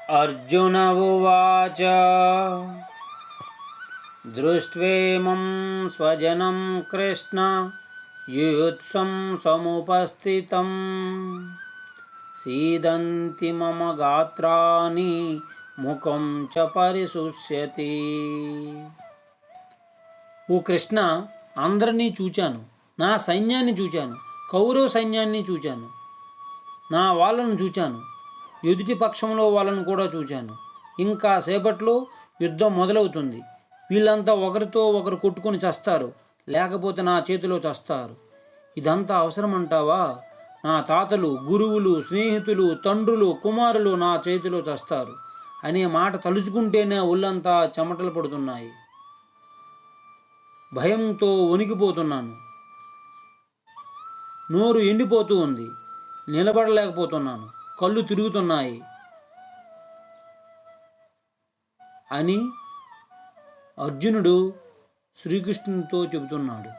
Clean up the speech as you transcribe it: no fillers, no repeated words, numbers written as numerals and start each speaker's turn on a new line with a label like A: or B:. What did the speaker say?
A: अर्जुन उवाच दृष्ट्वेमं स्वजनं कृष्ण युयुत्सं समुपस्थितं सीदन्ति मम गात्राणि ముఖం చ పరిశుష్యతి. ఓ కృష్ణ, అందరినీ చూచాను, నా సైన్యాన్ని చూచాను, కౌరవ సైన్యాన్ని చూచాను, నా వాళ్ళను చూచాను, ఎదుటి పక్షంలో వాళ్ళను కూడా చూచాను. ఇంకా సేపట్లో యుద్ధం మొదలవుతుంది. వీళ్ళంతా ఒకరితో ఒకరు కొట్టుకొని చస్తారు, లేకపోతే నా చేతిలో చస్తారు. ఇదంతా అవసరమంటావా? నా తాతలు, గురువులు, స్నేహితులు, తండ్రులు, కుమారులు నా చేతిలో చస్తారు అనే మాట తలుచుకుంటేనే ఒళ్ళంతా చెమటలు పడుతున్నాయి. భయంతో వణికిపోతున్నాను. నోరు ఎండిపోతూ ఉంది. నిలబడలేకపోతున్నాను. కళ్ళు తిరుగుతున్నాయి అని అర్జునుడు శ్రీకృష్ణునితో చెబుతున్నాడు.